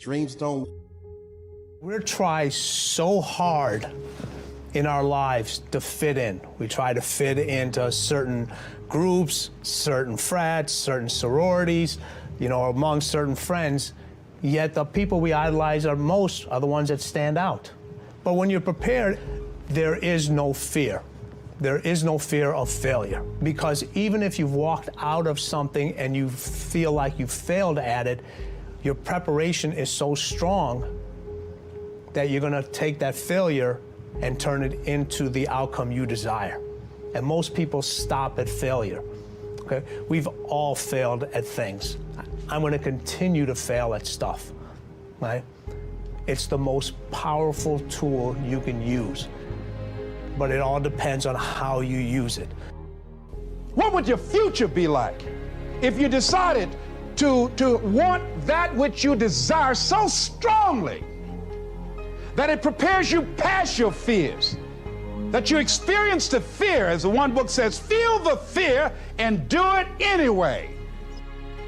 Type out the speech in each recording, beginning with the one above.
Dreams don't. We try so hard in our lives to fit in. We try to fit into certain groups, certain frats, certain sororities, you know, among certain friends, yet the people we idolize are the ones that stand out. But when you're prepared, there is no fear. There is no fear of failure, because even if you've walked out of something and you feel like you failed at it, your preparation is so strong that you're gonna take that failure and turn it into the outcome you desire. And most people stop at failure, okay? We've all failed at things. I'm gonna continue to fail at stuff, right? It's the most powerful tool you can use, but it all depends on how you use it. What would your future be like if you decided to want that which you desire so strongly that it prepares you past your fears, that you experience the fear, as the one book says, feel the fear and do it anyway?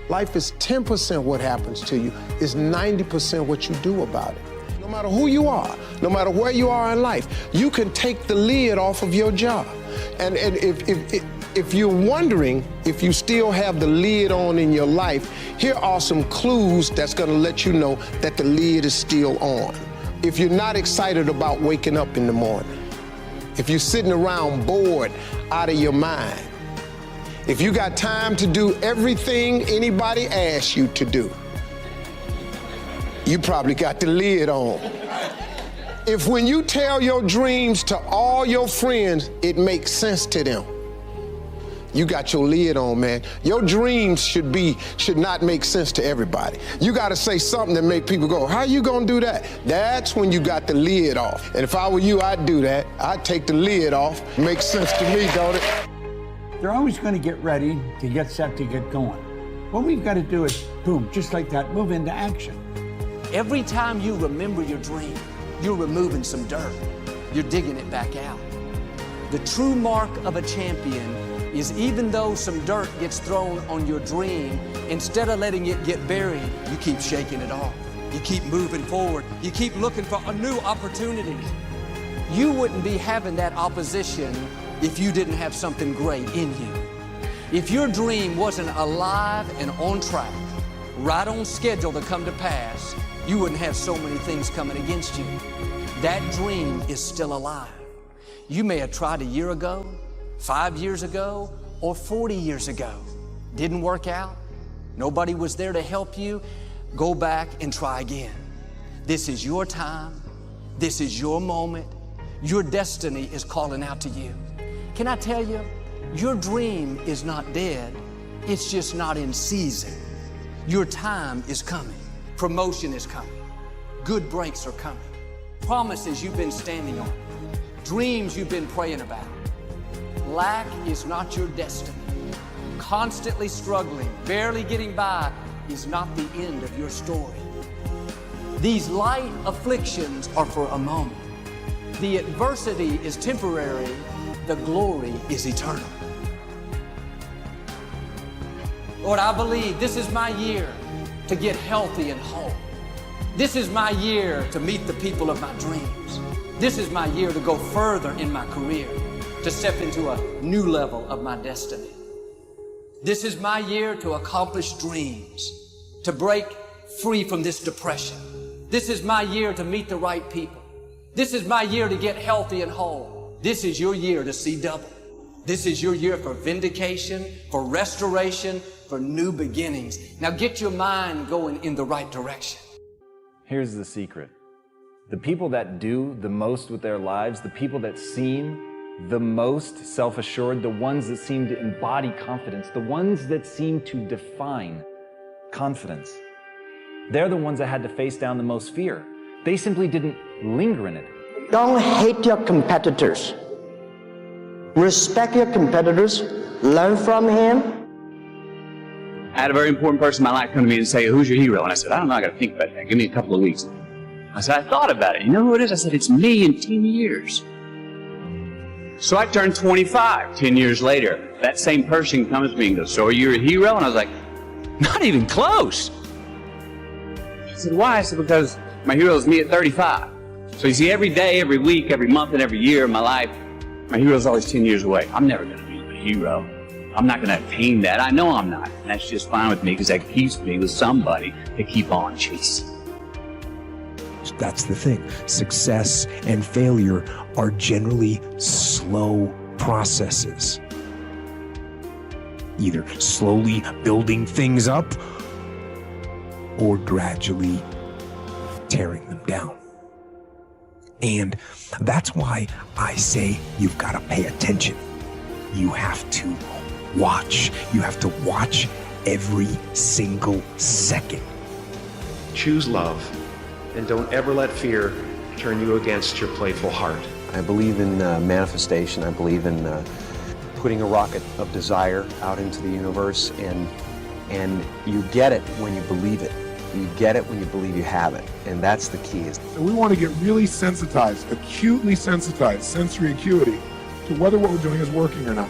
Life is 10% what happens to you, it's 90% what you do about it. No matter who you are, no matter where you are in life, you can take the lid off of your job. And if you're wondering if you still have the lid on in your life, here are some clues that's gonna let you know that the lid is still on. If you're not excited about waking up in the morning, if you're sitting around bored out of your mind, if you got time to do everything anybody asks you to do, you probably got the lid on. If when you tell your dreams to all your friends, it makes sense to them, you got your lid on, man. Your dreams should not make sense to everybody. You gotta say something that make people go, how you gonna do that? That's when you got the lid off. And if I were you, I'd do that. I'd take the lid off. Makes sense to me, don't it? They're always gonna get ready to get set to get going. What we've gotta do is, boom, just like that, move into action. Every time you remember your dream, you're removing some dirt. You're digging it back out. The true mark of a champion is, even though some dirt gets thrown on your dream, instead of letting it get buried, you keep shaking it off. You keep moving forward. You keep looking for new opportunities. You wouldn't be having that opposition if you didn't have something great in you. If your dream wasn't alive and on track, right on schedule to come to pass, you wouldn't have so many things coming against you. That dream is still alive. You may have tried a year ago, 5 years ago, or 40 years ago. Didn't work out. Nobody was there to help you. Go back and try again. This is your time. This is your moment. Your destiny is calling out to you. Can I tell you, your dream is not dead. It's just not in season. Your time is coming. Promotion is coming. Good breaks are coming. Promises you've been standing on. Dreams you've been praying about. Lack is not your destiny. Constantly struggling, barely getting by is not the end of your story. These light afflictions are for a moment. The adversity is temporary. The glory is eternal. Lord, I believe this is my year to get healthy and whole. This is my year to meet the people of my dreams. This is my year to go further in my career, to step into a new level of my destiny. This is my year to accomplish dreams, to break free from this depression. This is my year to meet the right people. This is my year to get healthy and whole. This is your year to see double. This is your year for vindication, for restoration, for new beginnings. Now get your mind going in the right direction. Here's the secret. The people that do the most with their lives, the people that seem the most self-assured, the ones that seem to embody confidence, the ones that seem to define confidence, they're the ones that had to face down the most fear. They simply didn't linger in it. Don't hate your competitors. Respect your competitors. Learn from him. I had a very important person in my life come to me and say, who's your hero? And I said, I don't know, I got to think about that. Give me a couple of weeks. I said, I thought about it. You know who it is? I said, it's me in 10 years. So I turned 25 10 years later. That same person comes to me and goes, so are you a hero? And I was like, not even close. said, why? I said, because my hero is me at 35. So you see, every day, every week, every month, and every year of my life, my hero is always 10 years away. I'm never going to be my hero. I'm not going to attain that. I know I'm not. And that's just fine with me because that keeps me with somebody to keep on chasing. That's the thing. Success and failure are generally slow processes. Either slowly building things up or gradually tearing them down. And that's why I say you've got to pay attention. You have to watch. You have to watch every single second. Choose love, and don't ever let fear turn you against your playful heart. I believe in manifestation. I believe in putting a rocket of desire out into the universe, and you get it when you believe it. You get it when you believe you have it, and that's the key. So we want to get really sensitized, acutely sensitized, sensory acuity, to whether what we're doing is working or not.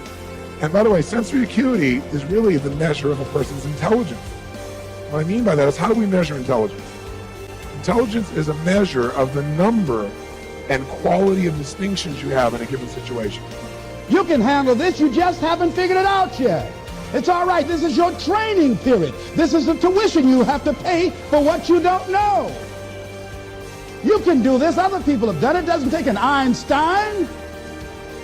And by the way, sensory acuity is really the measure of a person's intelligence. What I mean by that is, how do we measure intelligence? Intelligence is a measure of the number and quality of distinctions you have in a given situation. You can handle this, you just haven't figured it out yet. It's all right, this is your training period. This is the tuition you have to pay for what you don't know. You can do this, other people have done it. It doesn't take an Einstein.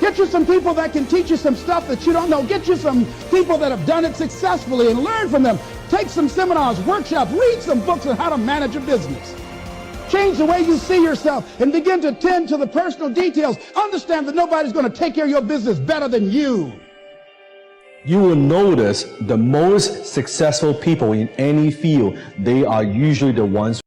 Get you some people that can teach you some stuff that you don't know. Get you some people that have done it successfully and learn from them. Take some seminars, workshops, read some books on how to manage a business. Change the way you see yourself and begin to tend to the personal details. Understand that nobody's going to take care of your business better than you. You will notice the most successful people in any field, they are usually the ones.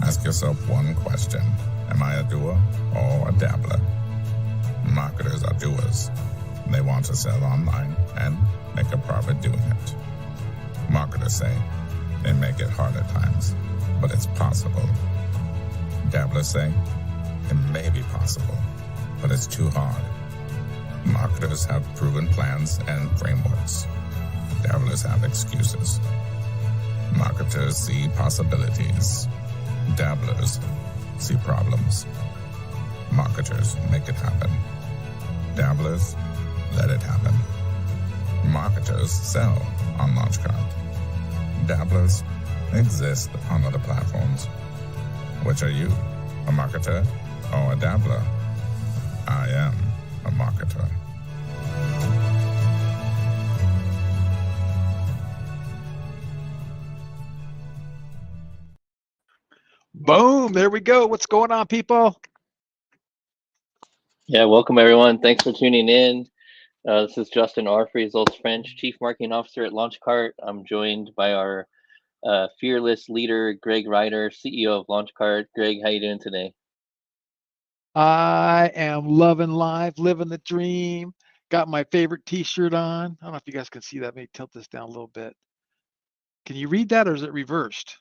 Ask yourself one question. Am I a doer or a dabbler? Marketers are doers. They want to sell online and make a profit doing it. Marketers say they make it hard at times, but it's possible. Dabblers say it may be possible, but it's too hard. Marketers have proven plans and frameworks. Dabblers have excuses. Marketers see possibilities. Dabblers see problems. Marketers make it happen. Dabblers let it happen. Marketers sell on Launchcard. Dabblers exist on other platforms. Which are you, a marketer or a dabbler? I am a marketer. Boom, there we go. What's going on, people? Yeah, welcome everyone. Thanks for tuning in. This is Justin Arfrey, French, Chief Marketing Officer at Launchcart. I'm joined by our fearless leader, Greg Writert, CEO of Launchcart. Greg, how you doing today? I am loving life, living the dream. Got my favorite t-shirt on. I don't know if you guys can see that. Maybe tilt this down a little bit. Can you read that, or is it reversed?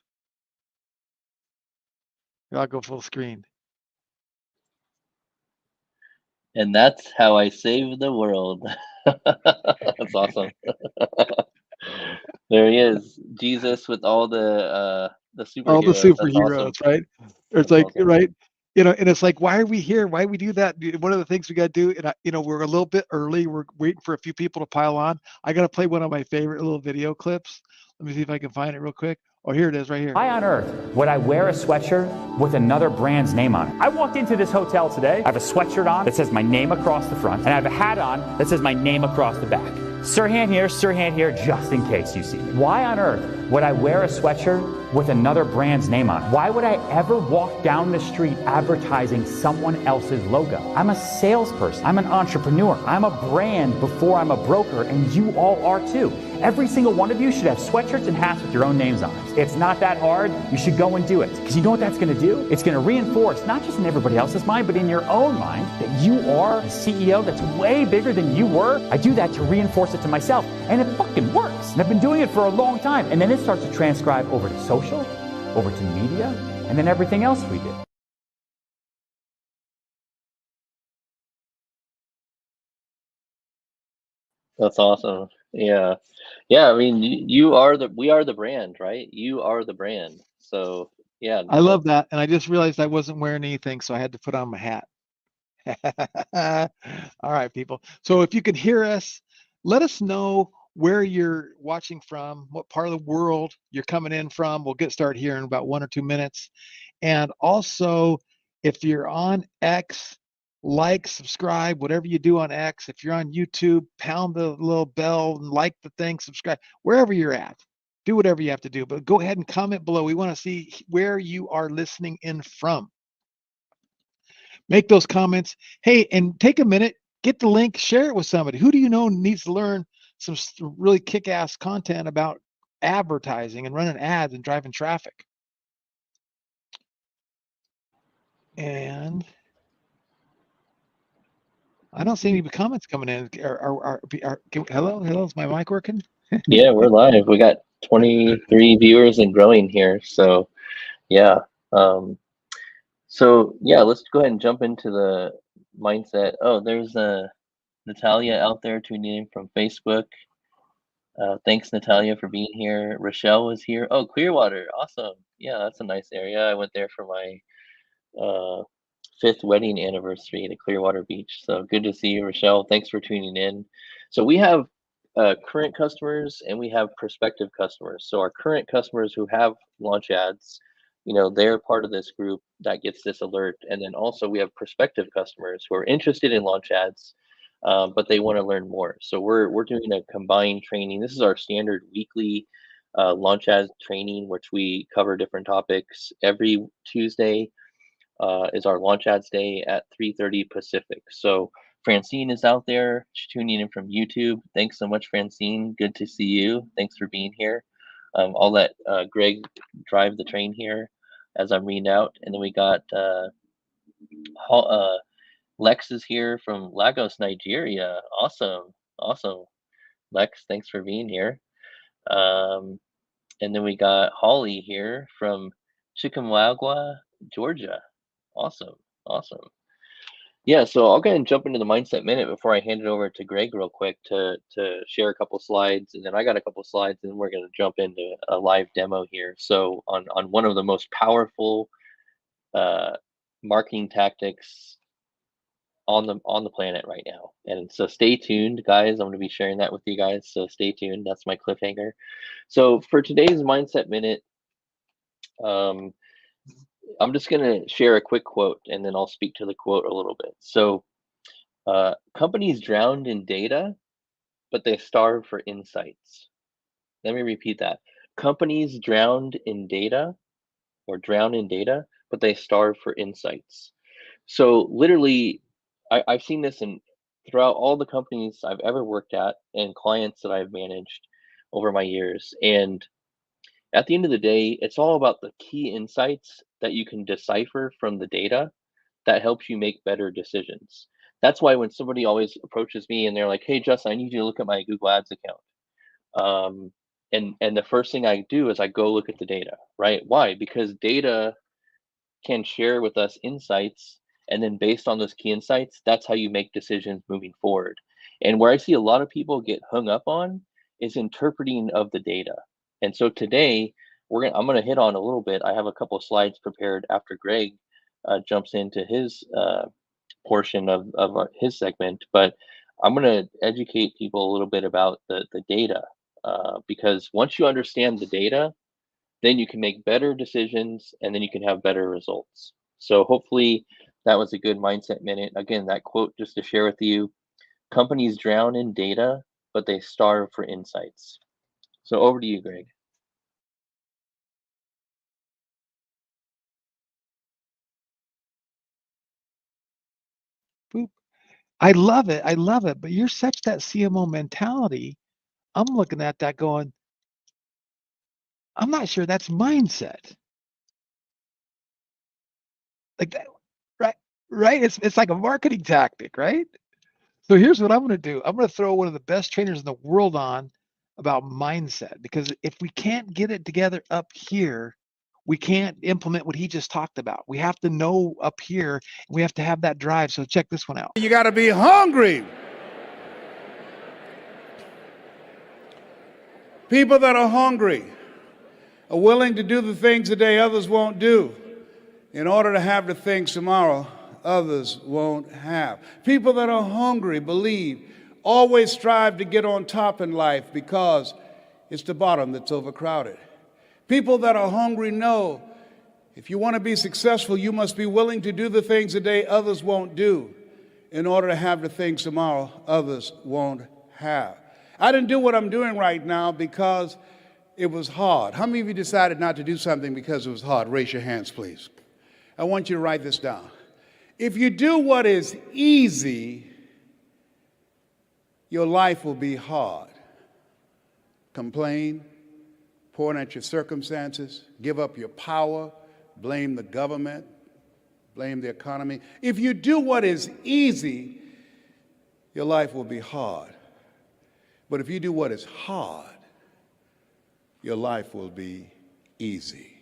I'll go full screen. And that's how I save the world. That's awesome. There he is, Jesus with all the superheroes. All the superheroes, awesome. Right? It's that's like awesome. right, you know, and it's like, why are we here? Why we do that? One of the things we got to do, and you know, we're a little bit early. We're waiting for a few people to pile on. I got to play one of my favorite little video clips. Let me see if I can find it real quick. Oh, here it is right here. Why on earth would I wear a sweatshirt with another brand's name on it? I walked into this hotel today. I have a sweatshirt on that says my name across the front, and I have a hat on that says my name across the back. Sirhan here, just in case you see me. Why on earth would I wear a sweatshirt with another brand's name on it? Why would I ever walk down the street advertising someone else's logo? I'm a salesperson. I'm an entrepreneur. I'm a brand before I'm a broker, and you all are too. Every single one of you should have sweatshirts and hats with your own names on it. It's not that hard. You should go and do it. Because you know what that's going to do? It's going to reinforce, not just in everybody else's mind, but in your own mind, that you are a CEO that's way bigger than you were. I do that to reinforce it to myself. And it fucking works. And I've been doing it for a long time. And then it starts to transcribe over to social, over to media, and then everything else we do. That's awesome. Yeah. I mean, we are the brand, right? You are the brand. So yeah. I love that. And I just realized I wasn't wearing anything, so I had to put on my hat. All right, people. So if you can hear us, let us know where you're watching from, what part of the world you're coming in from. We'll get started here in about 1 or 2 minutes. And also, if you're on X, like, subscribe, whatever you do on X. If you're on YouTube, pound the little bell and like the thing, subscribe, wherever you're at. Do whatever you have to do, but go ahead and comment below. We want to see where you are listening in from. Make those comments. Hey, and take a minute, get the link, share it with somebody. Who do you know needs to learn some really kick-ass content about advertising and running ads and driving traffic? And I don't see any comments coming in. Hello, is my mic working? Yeah, we're live. We got 23 viewers and growing here. So yeah. So yeah, let's go ahead and jump into the mindset. Oh, there's Natalia out there tuning in from Facebook. Thanks, Natalia, for being here. Rochelle was here. Oh, Clearwater, awesome. Yeah, that's a nice area. I went there for my 5th wedding anniversary at Clearwater Beach. So good to see you, Rochelle. Thanks for tuning in. So we have current customers and we have prospective customers. So our current customers who have launch ads, they're part of this group that gets this alert. And then also we have prospective customers who are interested in launch ads, but they want to learn more. So we're doing a combined training. This is our standard weekly launch ads training, which we cover different topics. Every Tuesday is our launch ads day at 3:30 Pacific. So Francine is out there. She's tuning in from YouTube. Thanks so much, Francine. Good to see you. Thanks for being here. I'll let Greg drive the train here as I'm reading out. And then we got Lex is here from Lagos, Nigeria. Awesome. Lex, thanks for being here. And then we got Holly here from Chickamauga, Georgia. Awesome. Yeah, so I'll go ahead and jump into the Mindset Minute before I hand it over to Greg real quick to share a couple slides, and then I got a couple slides, and then we're going to jump into a live demo here. So on one of the most powerful marketing tactics on the planet right now. And so stay tuned, guys. I'm going to be sharing that with you guys, so stay tuned. That's my cliffhanger. So for today's Mindset Minute, I'm just going to share a quick quote, and then I'll speak to the quote a little bit. So companies drowned in data, but they starve for insights. Let me repeat that. Companies drown in data, but they starve for insights. So literally, I've seen this throughout all the companies I've ever worked at and clients that I've managed over my years. And at the end of the day, it's all about the key insights that you can decipher from the data that helps you make better decisions. That's why when somebody always approaches me and they're like, "Hey, Justin, I need you to look at my Google Ads account." And the first thing I do is I go look at the data, right? Why? Because data can share with us insights, and then based on those key insights, that's how you make decisions moving forward. And where I see a lot of people get hung up on is interpreting of the data. And so today I'm going to hit on a little bit. I have a couple of slides prepared after Greg jumps into his portion of his segment, but I'm going to educate people a little bit about the data, because once you understand the data, then you can make better decisions, and then you can have better results. So hopefully that was a good Mindset Minute. Again, that quote just to share with you: companies drown in data, but they starve for insights. So over to you, Greg. Boop. I love it. I love it. But you're such that CMO mentality. I'm looking at that going, I'm not sure that's mindset. Like that, right? Right? It's like a marketing tactic, right? So here's what I'm going to do. I'm going to throw one of the best trainers in the world on about mindset, because if we can't get it together up here, we can't implement what he just talked about. We have to know up here, and we have to have that drive. So check this one out. You got to be hungry. People that are hungry are willing to do the things today others won't do in order to have the things tomorrow others won't have. People that are hungry believe, always strive to get on top in life because it's the bottom that's overcrowded. People that are hungry know if you want to be successful, you must be willing to do the things today others won't do in order to have the things tomorrow others won't have. I didn't do what I'm doing right now because it was hard. How many of you decided not to do something because it was hard? Raise your hands, please. I want you to write this down. If you do what is easy, your life will be hard. Complain, point at your circumstances, give up your power, blame the government, blame the economy. If you do what is easy, your life will be hard. But if you do what is hard, your life will be easy.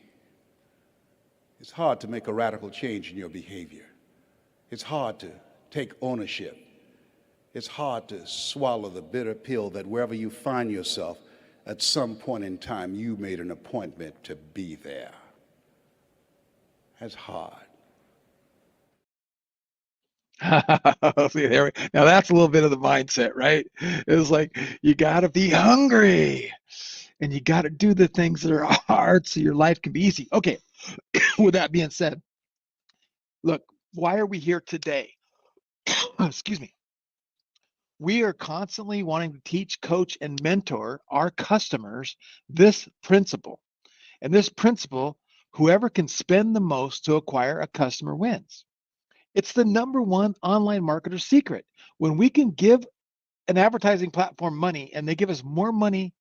It's hard to make a radical change in your behavior. It's hard to take ownership. It's hard to swallow the bitter pill that wherever you find yourself, at some point in time, you made an appointment to be there. That's hard. See, now that's a little bit of the mindset, right? It's like you got to be hungry and you got to do the things that are hard so your life can be easy. Okay, with that being said, look, why are we here today? Excuse me. We are constantly wanting to teach, coach, and mentor our customers this principle. And this principle, whoever can spend the most to acquire a customer wins. It's the number one online marketer secret. When we can give an advertising platform money and they give us more money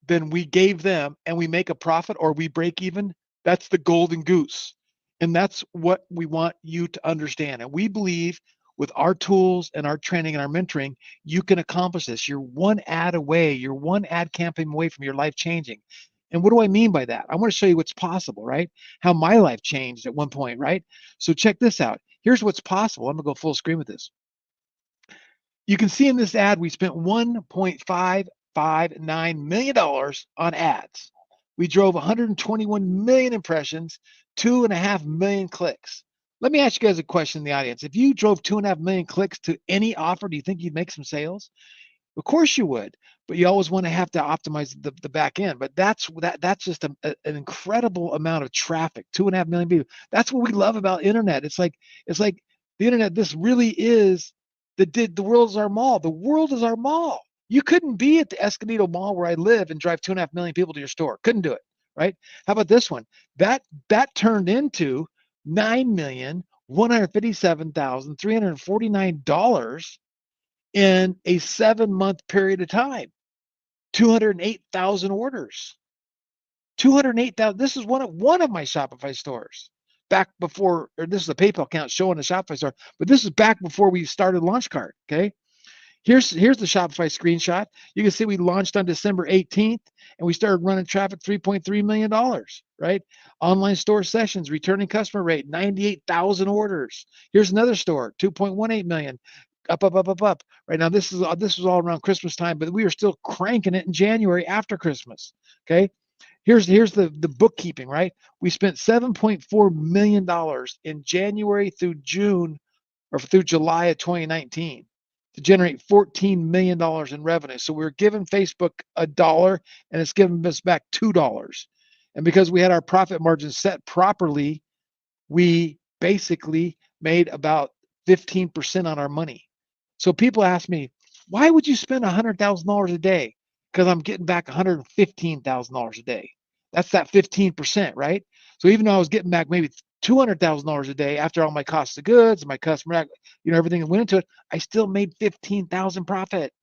than we gave them and we make a profit or we break even, that's the golden goose. And that's what we want you to understand. And we believe with our tools and our training and our mentoring, you can accomplish this. You're one ad away, you're one ad campaign away from your life changing. And what do I mean by that? I want to show you what's possible, right? How my life changed at one point, right? So check this out. Here's what's possible. I'm going to go full screen with this. You can see in this ad, we spent $1.559 million on ads. We drove 121 million impressions, 2.5 million clicks. Let me ask you guys a question in the audience. If you drove 2.5 million clicks to any offer, do you think you'd make some sales? Of course you would, but you always want to have to optimize the back end. But that's just an incredible amount of traffic, 2.5 million people. That's what we love about internet. It's like the internet. This really is the world is our mall. The world is our mall. You couldn't be at the Escondido Mall where I live and drive 2.5 million people to your store. Couldn't do it, right? How about this one? That turned into $9,157,349 in a 7-month period of time. 208,000 orders. 208,000. This is one of my Shopify stores. Back before, or this is a PayPal account showing the Shopify store, but this is back before we started Launchcart. Okay. Here's the Shopify screenshot. You can see we launched on December 18th and we started running traffic $3.3 million, right? Online store sessions, returning customer rate, 98,000 orders. Here's another store, 2.18 million. Up. Right now, this was all around Christmas time, but we are still cranking it in January after Christmas. Okay. Here's the bookkeeping, right? We spent $7.4 million in January through June or through July of 2019 to generate $14 million in revenue. So we're giving Facebook $1 and it's giving us back $2. And because we had our profit margins set properly, we basically made about 15% on our money. So people ask me, Why would you spend $100,000 a day? Because I'm getting back $115,000 a day. That's that 15%, right? So even though I was getting back maybe $200,000 a day after all my costs of goods, my customer, everything that went into it, I still made 15,000 profit.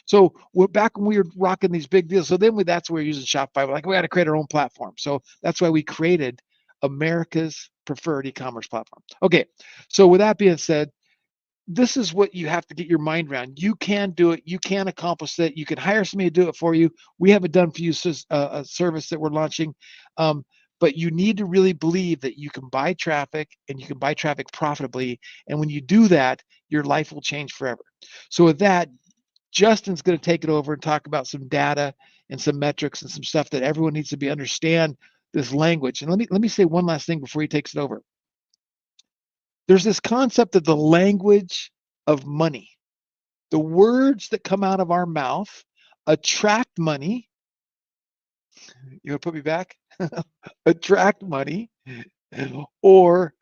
So we're back when we were rocking these big deals. So then that's where we're using Shopify. We're like, we got to create our own platform. So that's why we created America's preferred e-commerce platform. Okay. So with that being said, this is what you have to get your mind around. You can do it. You can accomplish it. You can hire somebody to do it for you. We have a done for you a service that we're launching. But you need to really believe that you can buy traffic and you can buy traffic profitably. And when you do that, your life will change forever. So with that, Justin's going to take it over and talk about some data and some metrics and some stuff that everyone needs to understand this language. And let me say one last thing before he takes it over. There's this concept of the language of money. The words that come out of our mouth attract money. You want to put me back? Attract money, or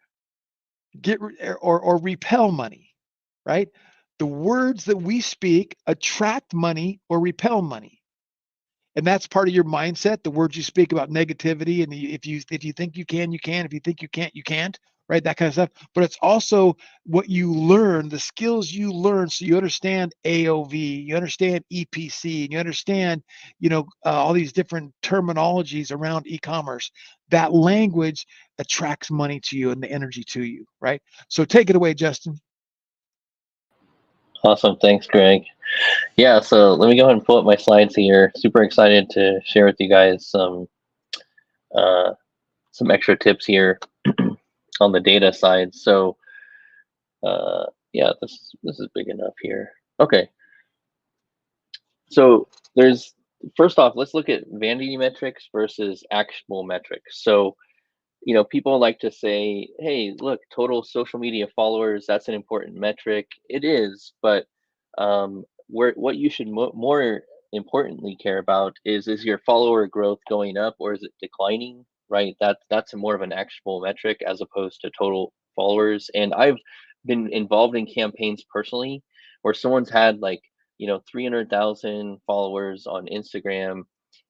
or repel money, right? The words that we speak attract money or repel money. And that's part of your mindset. The words you speak about negativity, and if you think you can, you can. If you think you can't, you can't. Right, that kind of stuff. But it's also what you learn, the skills you learn, so you understand AOV, you understand EPC, and you understand, all these different terminologies around e-commerce. That language attracts money to you and the energy to you. Right. So take it away, Justin. Awesome. Thanks, Greg. Yeah, so let me go ahead and pull up my slides here. Super excited to share with you guys some extra tips here on the data side. So yeah, this is big enough here. Okay. So first off, let's look at vanity metrics versus actionable metrics. So, people like to say, hey, look, total social media followers, that's an important metric. It is, but what you should more importantly care about is your follower growth going up or is it declining, right? That's more of an actionable metric as opposed to total followers. And I've been involved in campaigns personally where someone's had 300,000 followers on Instagram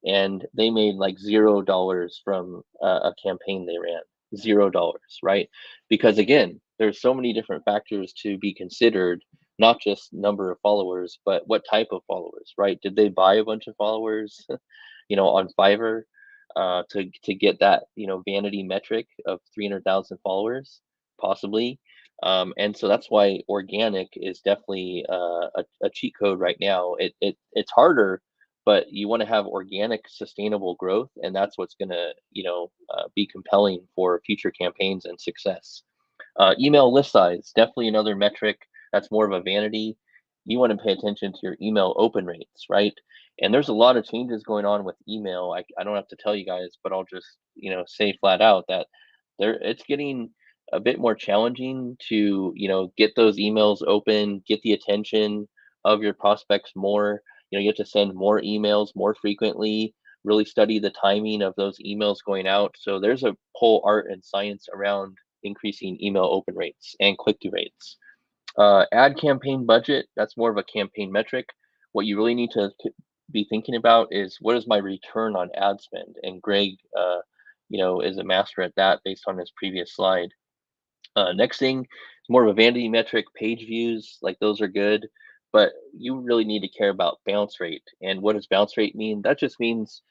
and they made like $0 from a campaign they ran. $0, right? Because again, there's so many different factors to be considered, not just number of followers, but what type of followers, right? Did they buy a bunch of followers, on Fiverr to get that, vanity metric of 300,000 followers? Possibly. And so that's why organic is definitely a cheat code right now. It's harder, but you want to have organic sustainable growth, and that's what's going to be compelling for future campaigns and success. Email list size, definitely another metric that's more of a vanity. You want to pay attention to your email open rates, right? And there's a lot of changes going on with email. I don't have to tell you guys, but I'll just say flat out that it's getting a bit more challenging to get those emails open, get the attention of your prospects more. You have to send more emails more frequently, really study the timing of those emails going out. So there's a whole art and science around increasing email open rates and click-through rates. Ad campaign budget, that's more of a campaign metric. What you really need to be thinking about is what is my return on ad spend? And Greg, is a master at that based on his previous slide. Next thing is more of a vanity metric, page views, like those are good, but you really need to care about bounce rate. And what does bounce rate mean? That just means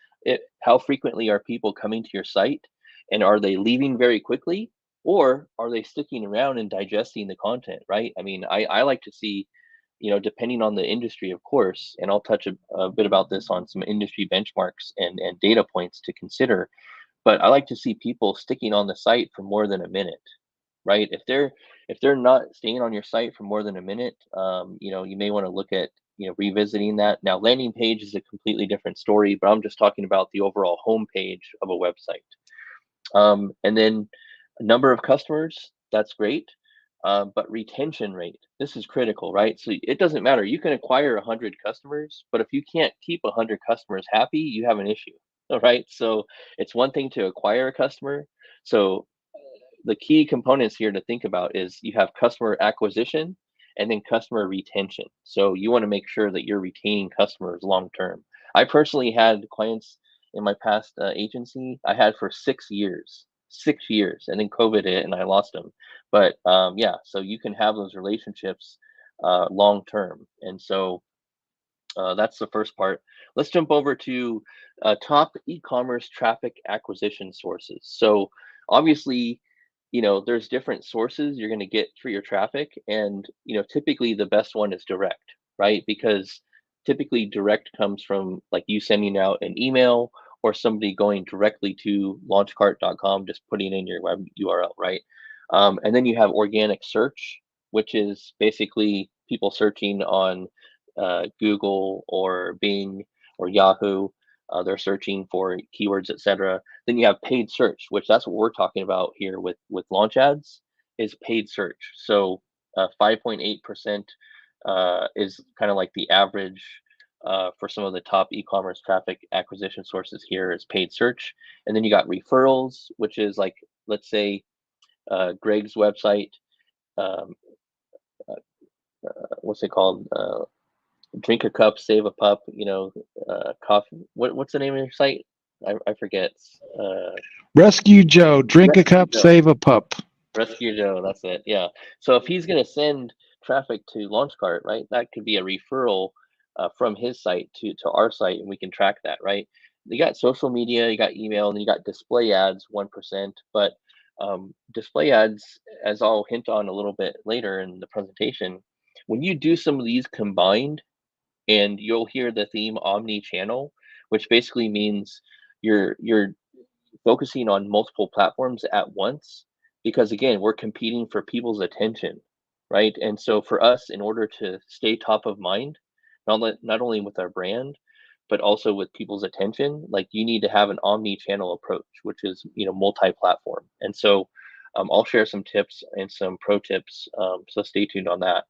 how frequently are people coming to your site, and are they leaving very quickly, or are they sticking around and digesting the content, right? I mean, I like to see, depending on the industry, of course, and I'll touch a bit about this on some industry benchmarks and data points to consider, but I like to see people sticking on the site for more than a minute, right? If they're not staying on your site for more than a minute, you may want to look at revisiting that. Now, landing page is a completely different story, but I'm just talking about the overall homepage of a website. And then a number of customers, that's great, but retention rate, this is critical, right? So it doesn't matter. You can acquire 100 customers, but if you can't keep 100 customers happy, you have an issue, all right? So it's one thing to acquire a customer. So the key components here to think about is you have customer acquisition and then customer retention. So you want to make sure that you're retaining customers long term. I personally had clients in my past agency I had for 6 years, 6 years, and then COVID hit and I lost them. But yeah, so you can have those relationships long term, and so that's the first part. Let's jump over to top e-commerce traffic acquisition sources. So obviously, there's different sources you're going to get for your traffic, and typically the best one is direct, right? Because typically direct comes from like you sending out an email or somebody going directly to launchcart.com, just putting in your web URL, right? And then you have organic search, which is basically people searching on Google or Bing or Yahoo. They're searching for keywords, etc. Then you have paid search, which that's what we're talking about here with launch ads, is paid search. So 5.8% is kind of like the average for some of the top e-commerce traffic acquisition sources here is paid search. And then you got referrals, which is like, let's say Greg's website, um, what's it called? Drink a cup, save a pup, coffee. What's the name of your site? I forget. Rescue Joe, drink a Rescue cup, Joe. save a pup. Rescue Joe, that's it. Yeah. So if he's going to send traffic to LaunchCart, right, that could be a referral from his site to our site, and we can track that, right? You got social media, you got email, and you got display ads, 1%. But display ads, as I'll hint on a little bit later in the presentation, when you do some of these combined, and you'll hear the theme omni-channel, which basically means you're focusing on multiple platforms at once, because again, we're competing for people's attention, right? And so for us, in order to stay top of mind, not only with our brand, but also with people's attention, like you need to have an omni-channel approach, which is multi-platform. And so I'll share some tips and some pro tips, so stay tuned on that.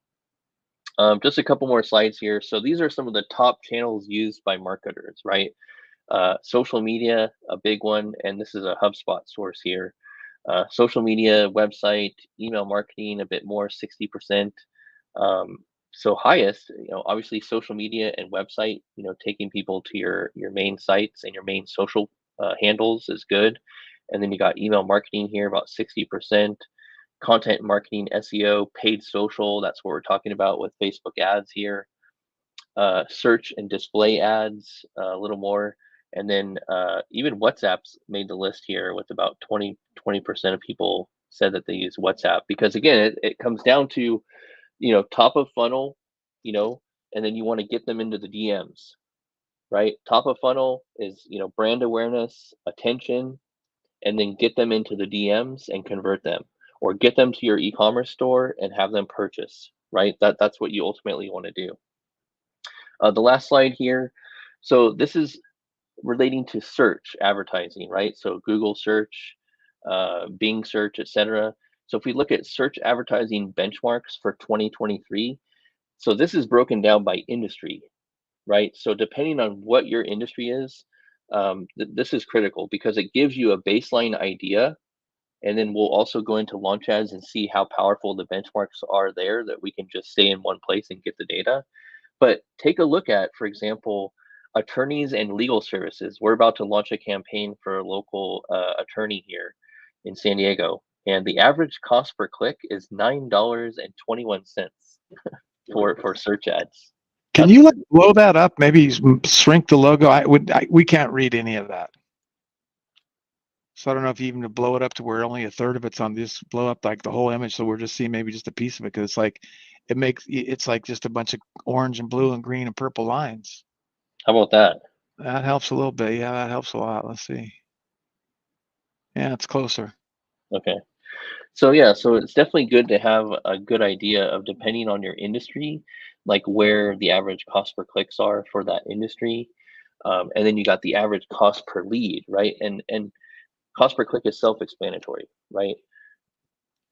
Just a couple more slides here. So these are some of the top channels used by marketers, right? Social media, a big one, and this is a HubSpot source here. Social media, website, email marketing, a bit more, 60%. So highest, obviously social media and website, taking people to your main sites and your main social handles is good. And then you got email marketing here, about 60%. Content marketing, SEO, paid social, that's what we're talking about with Facebook ads here. Search and display ads, a little more. And then even WhatsApp's made the list here with about 20% of people said that they use WhatsApp, because again, it comes down to, top of funnel, and then you want to get them into the DMs, right? Top of funnel is, brand awareness, attention, and then get them into the DMs and convert them, or get them to your e-commerce store and have them purchase, right? That's what you ultimately want to do. The last slide here. So this is relating to search advertising, right? So Google search, Bing search, etc. So if we look at search advertising benchmarks for 2023, so this is broken down by industry, right? So depending on what your industry is, this is critical because it gives you a baseline idea, and then we'll also go into launch ads and see how powerful the benchmarks are there, that we can just stay in one place and get the data. But take a look at, for example, attorneys and legal services. We're about to launch a campaign for a local attorney here in San Diego, and the average cost per click is $9.21 for search ads. Can you blow that up? Maybe shrink the logo. We can't read any of that. So I don't know if you even blow it up to where only a third of it's on this, blow up like the whole image, so we're just seeing maybe just a piece of it, because it's like it's like just a bunch of orange and blue and green and purple lines. How about that? That helps a little bit. Yeah, that helps a lot. Let's see. Yeah, it's closer. Okay. So yeah, so it's definitely good to have a good idea of, depending on your industry, like where the average cost per clicks are for that industry. And then you got the average cost per lead, right? And cost per click is self-explanatory, right?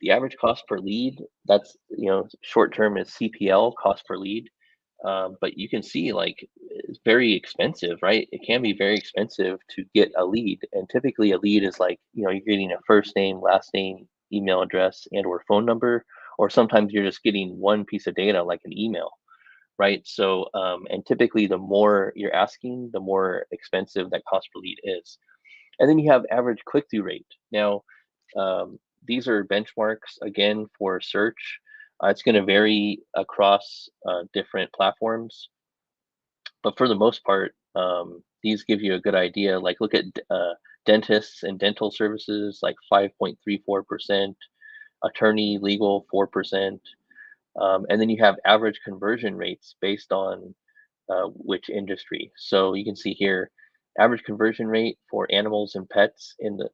The average cost per lead, that's, short term is CPL, cost per lead. But you can see, like, it's very expensive, right? It can be very expensive to get a lead. And typically a lead is like, you're getting a first name, last name, email address, and or phone number, or sometimes you're just getting one piece of data like an email, right? So, and typically the more you're asking, the more expensive that cost per lead is. And then you have average click-through rate. Now, these are benchmarks again for search. It's going to vary across different platforms, but for the most part, these give you a good idea. Like look at dentists and dental services, like 5.34%, attorney legal 4%, and then you have average conversion rates based on which industry. So you can see here, average conversion rate for animals and pets in the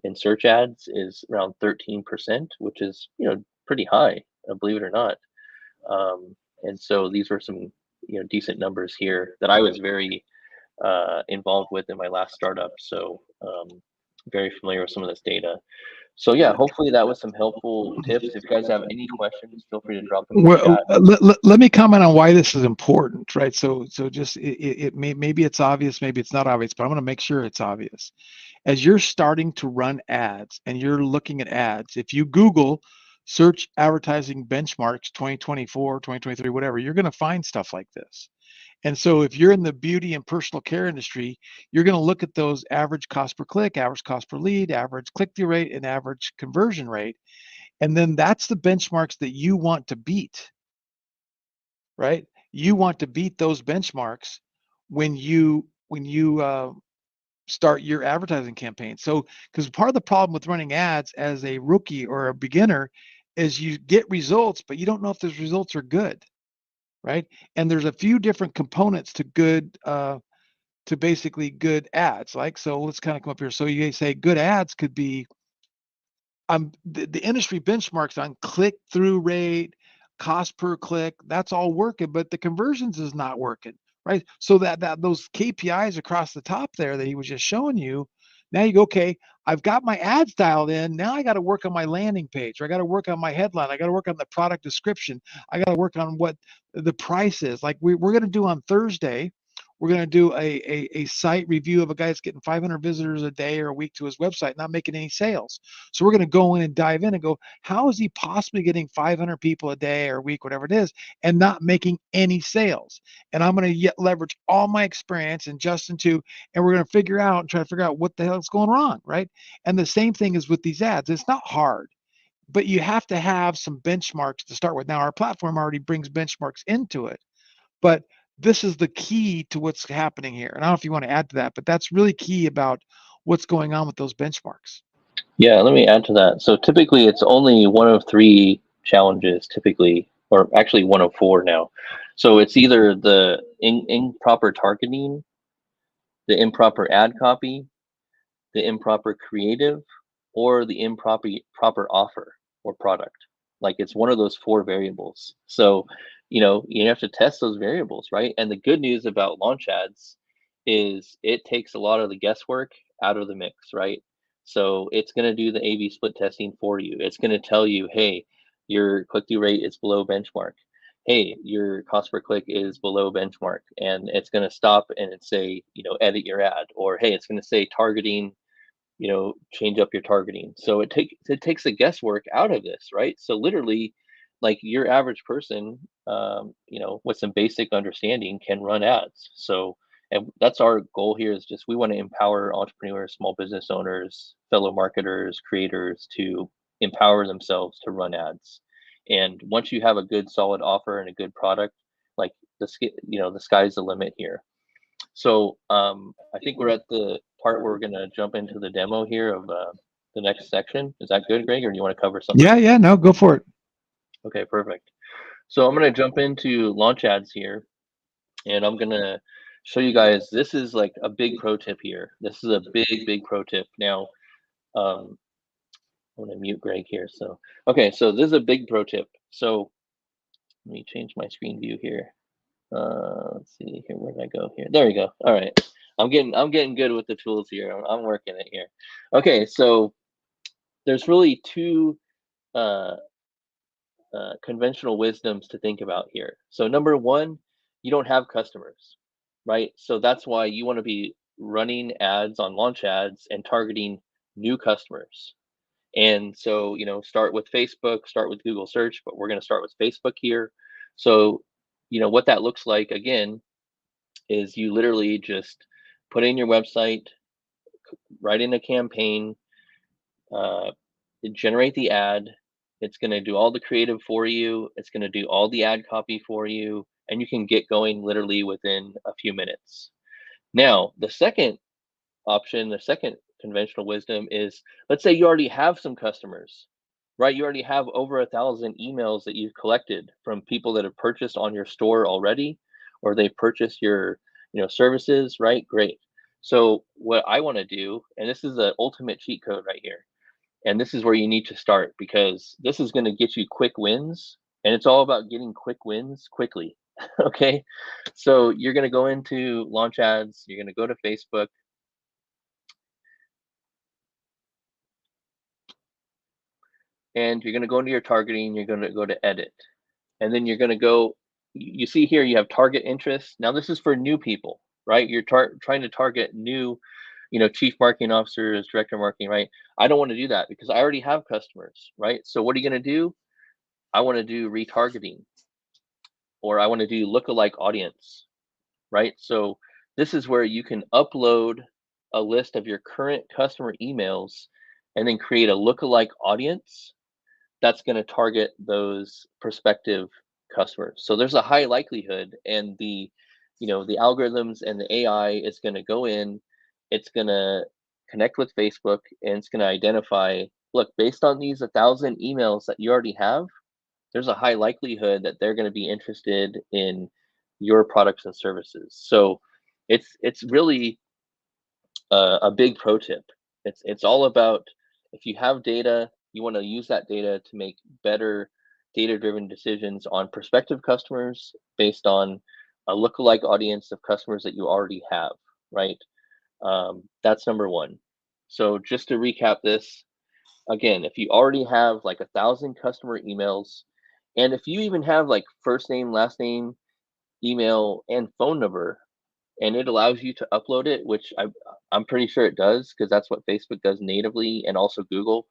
in search ads is around 13%, which is pretty high, believe it or not. And so these were some decent numbers here that I was very involved with in my last startup. So very familiar with some of this data. So yeah, hopefully that was some helpful tips. If you guys have any questions, feel free to drop them in the Well, chat. let me comment on why this is important, right? So just maybe it's obvious, maybe it's not obvious, but I'm going to make sure it's obvious. As you're starting to run ads and you're looking at ads, if you Google search advertising benchmarks 2024, 2023, whatever, you're going to find stuff like this. And so if you're in the beauty and personal care industry, you're going to look at those average cost per click, average cost per lead, average click-through rate, and average conversion rate. And then that's the benchmarks that you want to beat, right? You want to beat those benchmarks when you start your advertising campaign. So, because part of the problem with running ads as a rookie or a beginner is you get results, but you don't know if those results are good, right? And there's a few different components to good, to basically good ads. Like, so let's kind of come up here. So you say good ads could be the industry benchmarks on click-through rate, cost per click, that's all working, but the conversions is not working, right? So that those KPIs across the top there that he was just showing you, now you go, okay, I've got my ads dialed in. Now I got to work on my landing page, or I got to work on my headline. I got to work on the product description. I got to work on what the price is. Like we're going to do on Thursday, we're going to do a site review of a guy that's getting 500 visitors a day or a week to his website, not making any sales. So we're going to go in and dive in and go, how is he possibly getting 500 people a day or a week, whatever it is, and not making any sales? And I'm going to leverage all my experience and Justin too, and we're going to figure out and try to figure out what the hell is going wrong, right? And the same thing is with these ads. It's not hard, but you have to have some benchmarks to start with. Now, our platform already brings benchmarks into it, but this is the key to what's happening here. And I don't know if you want to add to that, but that's really key about what's going on with those benchmarks. Yeah, let me add to that. So typically it's only one of three challenges typically, or actually one of four now. So it's either the improper targeting, the improper ad copy, the improper creative, or the proper offer or product. Like it's one of those four variables. So, you have to test those variables, right? And the good news about launch ads is it takes a lot of the guesswork out of the mix, right? So it's going to do the A/B split testing for you. It's going to tell you, hey, your click-through rate is below benchmark. Hey, your cost per click is below benchmark, and it's going to stop and say, edit your ad, or hey, it's going to say targeting, change up your targeting. So it takes the guesswork out of this, right? So literally, like your average person, with some basic understanding can run ads. So, and that's our goal here, is just we want to empower entrepreneurs, small business owners, fellow marketers, creators to empower themselves to run ads. And once you have a good solid offer and a good product, like the sky's the limit here. So I think we're at the part where we're going to jump into the demo here of the next section. Is that good, Greg, or do you want to cover something? Yeah, no, go for it. Okay, perfect. So I'm going to jump into launch ads here, and I'm going to show you guys, this is like a big pro tip here. This is a big pro tip. Now, I'm going to mute Greg here. So, okay, so this is a big pro tip. So let me change my screen view here. Let's see here. Where did I go here? There we go. All right. I'm getting good with the tools here. I'm working it here. Okay, so there's really two conventional wisdoms to think about here. So number one, you don't have customers, right? So that's why you want to be running ads on launch ads and targeting new customers. And so, start with Facebook, start with Google search, but we're going to start with Facebook here. So, what that looks like again is you literally just put in your website, write in a campaign, uh, generate the ad. It's going to do all the creative for you. It's going to do all the ad copy for you, and you can get going literally within a few minutes. Now, the second option, the second conventional wisdom is, let's say you already have some customers, right? You already have over 1,000 emails that you've collected from people that have purchased on your store already, or they've purchased your, services, right? Great. So what I want to do, and this is the ultimate cheat code right here, and this is where you need to start, because this is going to get you quick wins, and it's all about getting quick wins quickly. Okay. So you're going to go into launch ads, you're going to go to Facebook, and you're going to go into your targeting, you're going to go to edit, and then you're going to go, you see here you have target interest. Now this is for new people, right? You're trying to target new, chief marketing officers, director of marketing, right? I don't want to do that because I already have customers, right? So what are you going to do? I want to do retargeting, or I want to do lookalike audience, right? So this is where you can upload a list of your current customer emails and then create a lookalike audience that's going to target those prospective customers. So there's a high likelihood, and the algorithms and the AI is going to go in, it's going to connect with Facebook, and it's going to identify, look, based on these 1,000 emails that you already have, there's a high likelihood that they're going to be interested in your products and services. So it's really a big pro tip. It's all about, if you have data, you want to use that data to make better data-driven decisions on prospective customers based on a lookalike audience of customers that you already have, right? That's number one. So just to recap this, again, if you already have like 1,000 customer emails, and if you even have like first name, last name, email, and phone number, and it allows you to upload it, which I'm pretty sure it does, because that's what Facebook does natively, and also Google.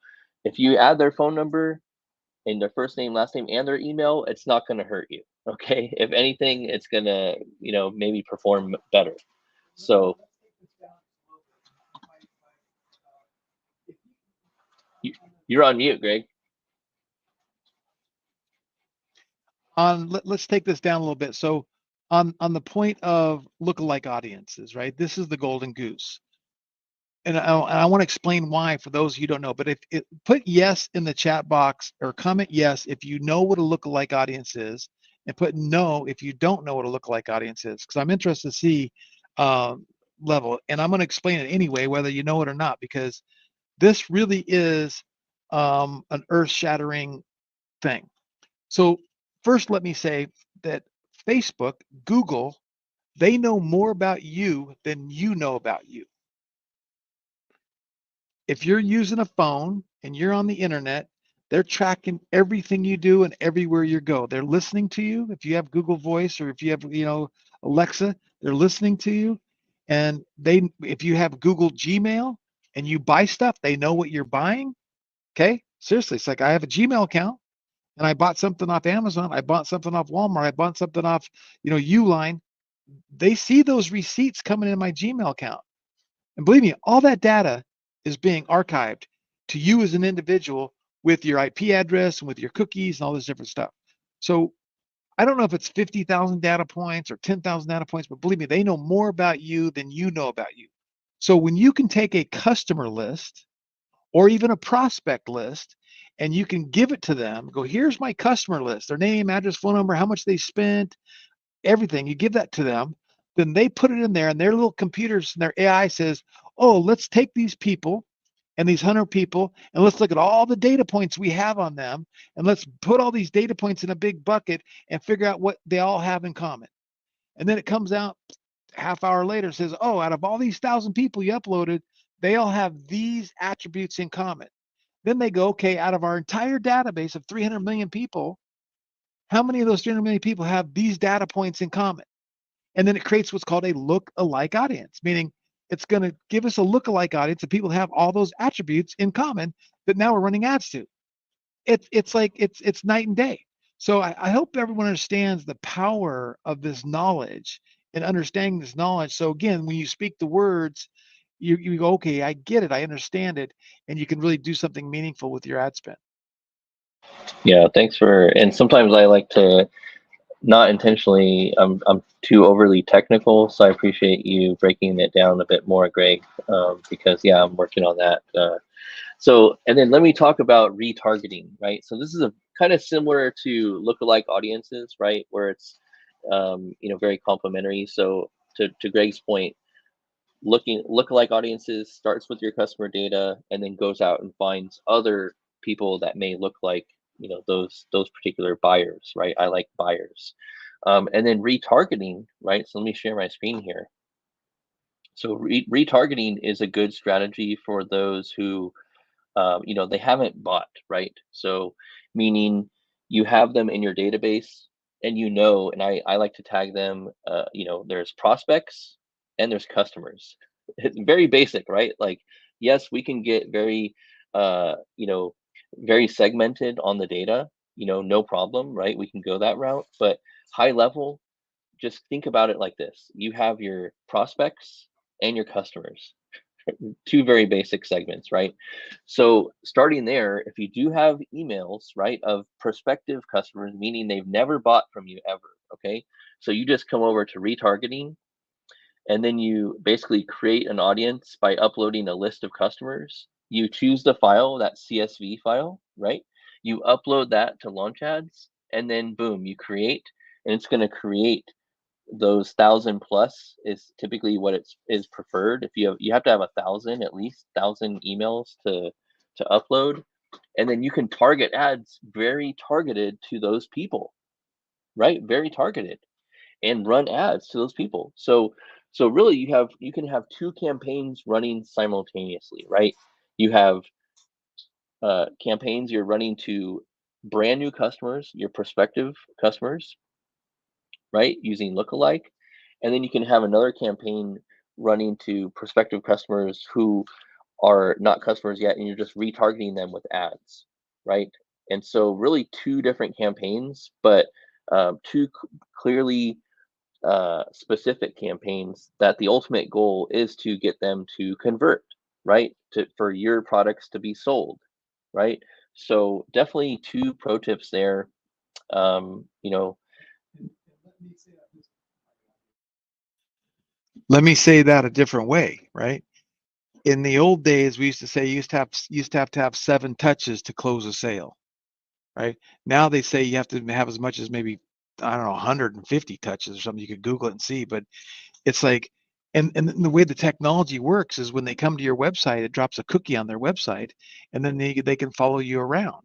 If you add their phone number and their first name, last name, and their email, it's not going to hurt you. Okay. If anything, it's going to, maybe perform better. So you're on mute, Greg. Let's take this down a little bit. So on the point of lookalike audiences, right? This is the golden goose. And I want to explain why for those who don't know. But if put yes in the chat box, or comment yes if you know what a lookalike audience is, and put no if you don't know what a lookalike audience is, because I'm interested to see level. And I'm going to explain it anyway, whether you know it or not, because this really is an earth-shattering thing. So first, let me say that Facebook, Google, they know more about you than you know about you. If you're using a phone and you're on the internet, they're tracking everything you do and everywhere you go. They're listening to you. If you have Google Voice, or if you have, Alexa, they're listening to you. And if you have Google Gmail and you buy stuff, they know what you're buying. Okay. Seriously. It's like, I have a Gmail account and I bought something off Amazon. I bought something off Walmart. I bought something off, Uline. They see those receipts coming in my Gmail account. And believe me, all that data is being archived to you as an individual, with your IP address and with your cookies and all this different stuff. So I don't know if it's 50,000 data points or 10,000 data points, but believe me, they know more about you than you know about you. So when you can take a customer list or even a prospect list, and you can give it to them, go, here's my customer list, their name, address, phone number, how much they spent, everything, you give that to them, then they put it in there, and their little computers and their AI says, oh, let's take these people and these 100 people, and let's look at all the data points we have on them, and let's put all these data points in a big bucket and figure out what they all have in common. And then it comes out half hour later, says, oh, out of all these 1,000 people you uploaded, they all have these attributes in common. Then they go, okay, out of our entire database of 300 million people, how many of those 300 million people have these data points in common? And then it creates what's called a look-alike audience, meaning it's going to give us a lookalike audience of people that have all those attributes in common that now we're running ads to. It's like it's night and day. So I hope everyone understands the power of this knowledge and understanding this knowledge. So again, when you speak the words, you go, okay, I get it, I understand it, and you can really do something meaningful with your ad spend. Yeah, thanks for. And sometimes I like to not intentionally. I'm too overly technical, so I appreciate you breaking it down a bit more, Greg. Because yeah, I'm working on that. So, and then let me talk about retargeting, right? So this is a kind of similar to lookalike audiences, right? Where it's, very complementary. So to Greg's point, lookalike audiences starts with your customer data and then goes out and finds other people that may look like, those particular buyers, right? I like buyers. And then retargeting, right? So let me share my screen here. So retargeting is a good strategy for those who they haven't bought, right? So meaning you have them in your database and and I like to tag them, there's prospects and there's customers. It's very basic, right? Like, yes, we can get very, very segmented on the data, no problem, right? We can go that route, but high level, just think about it like this. You have your prospects and your customers, two very basic segments, right? So starting there, if you do have emails, right, of prospective customers, meaning they've never bought from you ever, okay? So you just come over to retargeting, and then you basically create an audience by uploading a list of customers. You choose the file, that CSV file, right? You upload that to Launch Ads, and then boom, you create, and it's going to create those 1,000 plus is typically what is preferred. If you have to have 1,000, at least 1,000 emails to upload, and then you can target ads very targeted to those people, right? Very targeted, and run ads to those people. So really you can have two campaigns running simultaneously, right? You have campaigns you're running to brand new customers, your prospective customers, right? Using lookalike. And then you can have another campaign running to prospective customers who are not customers yet, and you're just retargeting them with ads, right? And so really two different campaigns, but two clearly specific campaigns that the ultimate goal is to get them to convert, right? For your products to be sold, right? So definitely two pro tips there. You know, Let me say that a different way, right? In the old days, we used to say you used to have 7 touches to close a sale, right? Now they say you have to have as much as maybe, I don't know, 150 touches or something. You could Google it and see, but it's like, and the way the technology works is when they come to your website, it drops a cookie on their website, and then they can follow you around,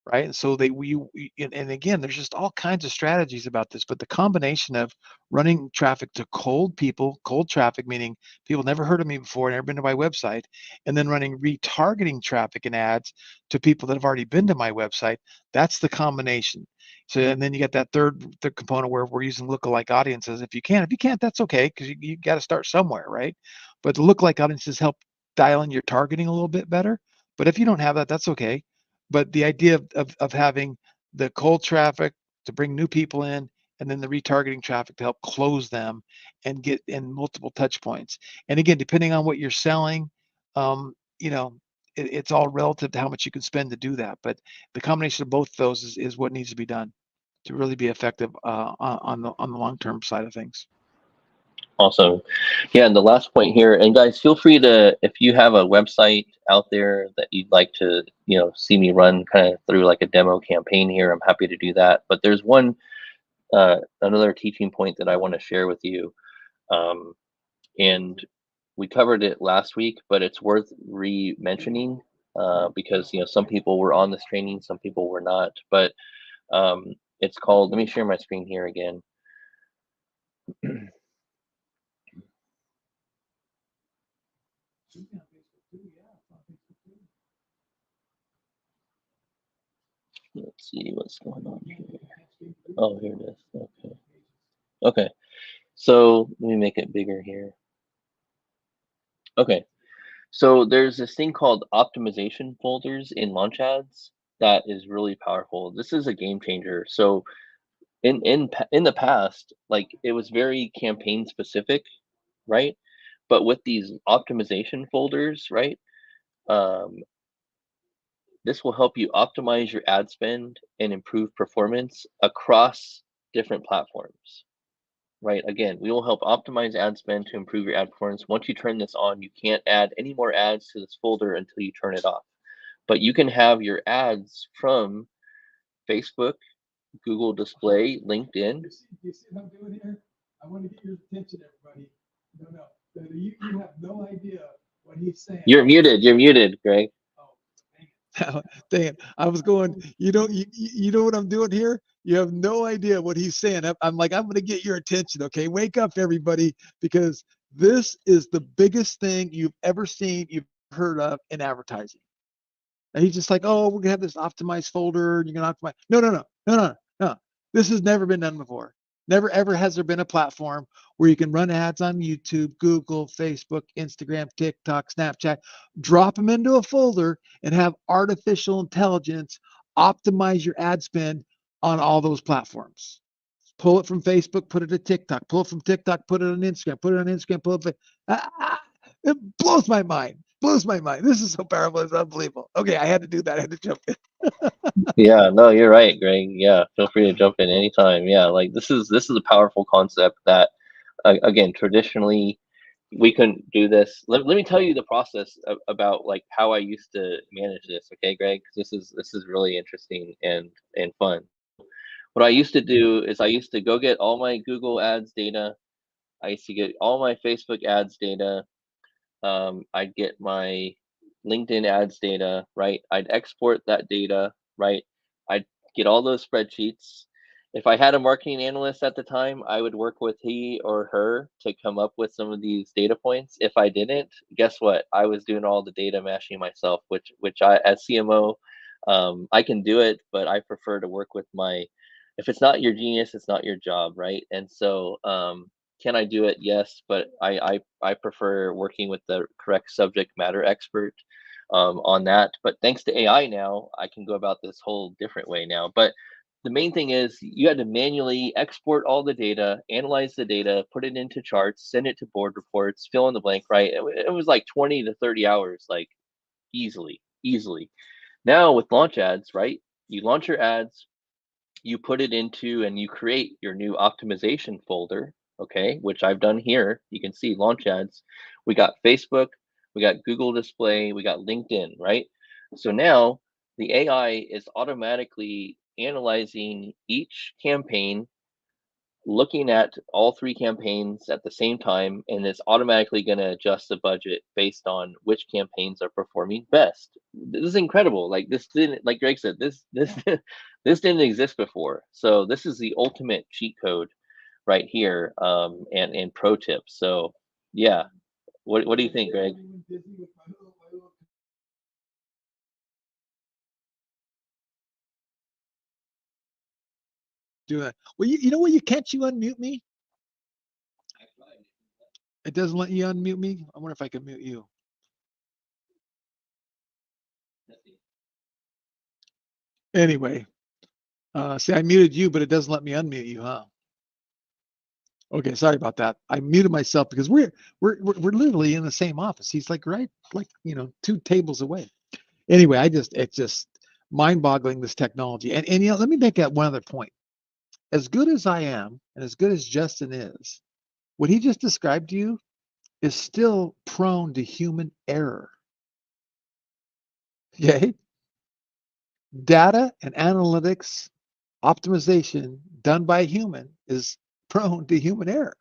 right? And so and again, there's just all kinds of strategies about this, but the combination of running traffic to cold people, cold traffic, meaning people never heard of me before, never been to my website, and then running retargeting traffic and ads to people that have already been to my website, that's the combination. So, and then you get that third component where we're using lookalike audiences. If you can't, that's okay, because you got to start somewhere, right? But the lookalike audiences help dial in your targeting a little bit better. But if you don't have that, that's okay. But the idea of having the cold traffic to bring new people in, and then the retargeting traffic to help close them and get in multiple touch points. And again, depending on what you're selling, it's all relative to how much you can spend to do that. But the combination of both of those is what needs to be done to really be effective on the long-term side of things. awesome. Yeah, and the last point here, and guys, feel free to, if you have a website out there that you'd like to, see me run kind of through like a demo campaign here, I'm happy to do that. But there's another teaching point that I want to share with you. And we covered it last week, but it's worth re-mentioning because, some people were on this training, some people were not, but it's called, let me share my screen here again. Let's see what's going on here. Oh, here it is. Okay. So let me make it bigger here. Okay. So there's this thing called optimization folders in launch ads that is really powerful. This is a game changer. So in the past, like it was very campaign specific, right? But with these optimization folders, right? Um, this will help you optimize your ad spend and improve performance across different platforms. Right. Again, we will help optimize ad spend to improve your ad performance. Once you turn this on, you can't add any more ads to this folder until you turn it off. But you can have your ads from Facebook, Google Display, LinkedIn. You see what I'm doing here? I want to get your attention, everybody. No. You have no idea what he's saying. You're muted. You're muted, Greg. Dang it. I was going, you know what I'm doing here? You have no idea what he's saying. I'm like, I'm going to get your attention. Okay. Wake up, everybody, because this is the biggest thing you've ever seen, you've heard of in advertising. And he's just like, oh, we're going to have this optimized folder. You're going to optimize. No. This has never been done before. Never, ever has there been a platform where you can run ads on YouTube, Google, Facebook, Instagram, TikTok, Snapchat, drop them into a folder and have artificial intelligence optimize your ad spend on all those platforms. Pull it from Facebook, put it to TikTok, pull it from TikTok, put it on Instagram, put it on Instagram, pull it. It blows my mind. Blows my mind. This is so powerful. It's unbelievable. Okay, I had to do that. I had to jump in. Yeah, no, you're right, Greg. Yeah, feel free to jump in anytime. Yeah, like this is a powerful concept that again, traditionally we couldn't do this. Let me tell you the process about like how I used to manage this, okay, Greg? 'Cause this is really interesting and fun. What I used to do is I used to go get all my Google Ads data. I used to get all my Facebook ads data. I'd get my LinkedIn ads data, right? I'd export that data, right? I'd get all those spreadsheets. If I had a marketing analyst at the time, I would work with he or her to come up with some of these data points. If I didn't, guess what? I was doing all the data mashing myself, which I, as CMO, I can do it, but I prefer to work with my. If it's not your genius, it's not your job, right? And so, can I do it? Yes, but I prefer working with the correct subject matter expert on that. But thanks to AI now, I can go about this whole different way now. But the main thing is you had to manually export all the data, analyze the data, put it into charts, send it to board reports, fill in the blank, right? It was like 20 to 30 hours, like easily. Now with launch ads, right? You launch your ads, you put it into and you create your new optimization folder, okay, which I've done here. You can see launch ads. We got Facebook, we got Google Display, we got LinkedIn, right? So now the AI is automatically analyzing each campaign, looking at all three campaigns at the same time, and it's automatically going to adjust the budget based on which campaigns are performing best. This is incredible. Like this didn't, like Greg said, this this didn't exist before. So this is the ultimate cheat code right here, and pro tips. So yeah, what do you think, Greg? Do it. Well, you know what? Can't you unmute me? It doesn't let you unmute me. I wonder if I can mute you. Anyway, see, I muted you, but it doesn't let me unmute you, huh? Okay, sorry about that. I muted myself because we're literally in the same office. He's like right, like 2 tables away. Anyway, it's just mind-boggling, this technology. And let me make that one other point. As good as I am, and as good as Justin is, what he just described to you is still prone to human error. Okay? Data and analytics optimization done by a human is prone to human error.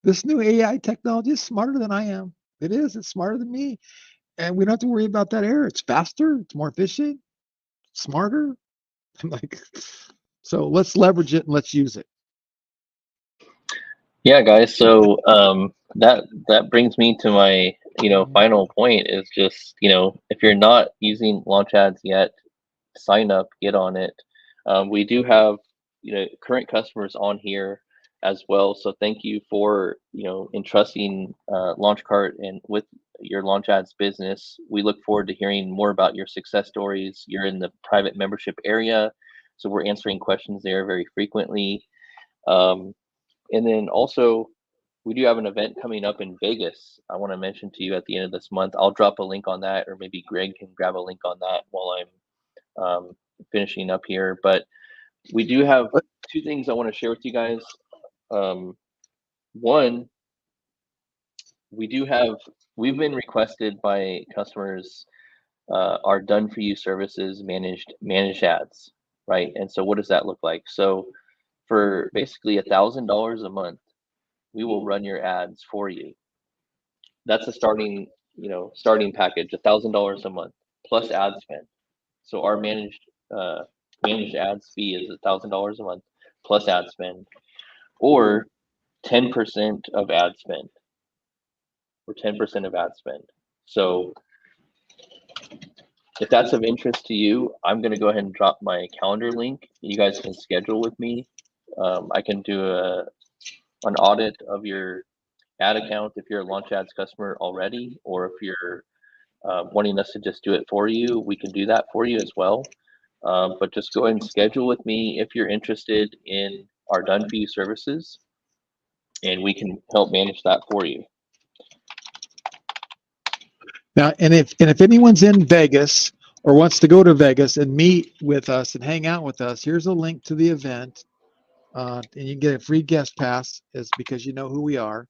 This new AI technology is smarter than I am. It is. It's smarter than me. And we don't have to worry about that error. It's faster. It's more efficient. Smarter. I'm like, so let's leverage it and let's use it. Yeah, guys. So that brings me to my final point is just if you're not using launch ads yet, sign up, get on it. We do have current customers on here as well. So thank you for entrusting LaunchCart and with your launch ads business. We look forward to hearing more about your success stories. You're in the private membership area, so we're answering questions there very frequently. And then also, we do have an event coming up in Vegas. I want to mention to you at the end of this month. I'll drop a link on that, or maybe Greg can grab a link on that while I'm finishing up here. But we do have two things I want to share with you guys. One, we've been requested by customers our done for you services managed ads, right? And so what does that look like? So for basically $1,000 a month, we will run your ads for you. That's a starting package, $1,000 a month plus ad spend. So our managed ads fee is $1,000 a month plus ad spend, or 10% of ad spend, or 10% of ad spend. So if that's of interest to you, I'm going to go ahead and drop my calendar link. You guys can schedule with me. I can do an audit of your ad account if you're a Launch Ads customer already, or if you're wanting us to just do it for you, we can do that for you as well. But just go ahead and schedule with me if you're interested in our done for you services, and we can help manage that for you. Now, and if anyone's in Vegas or wants to go to Vegas and meet with us and hang out with us, here's a link to the event, and you can get a free guest pass, is because you know who we are,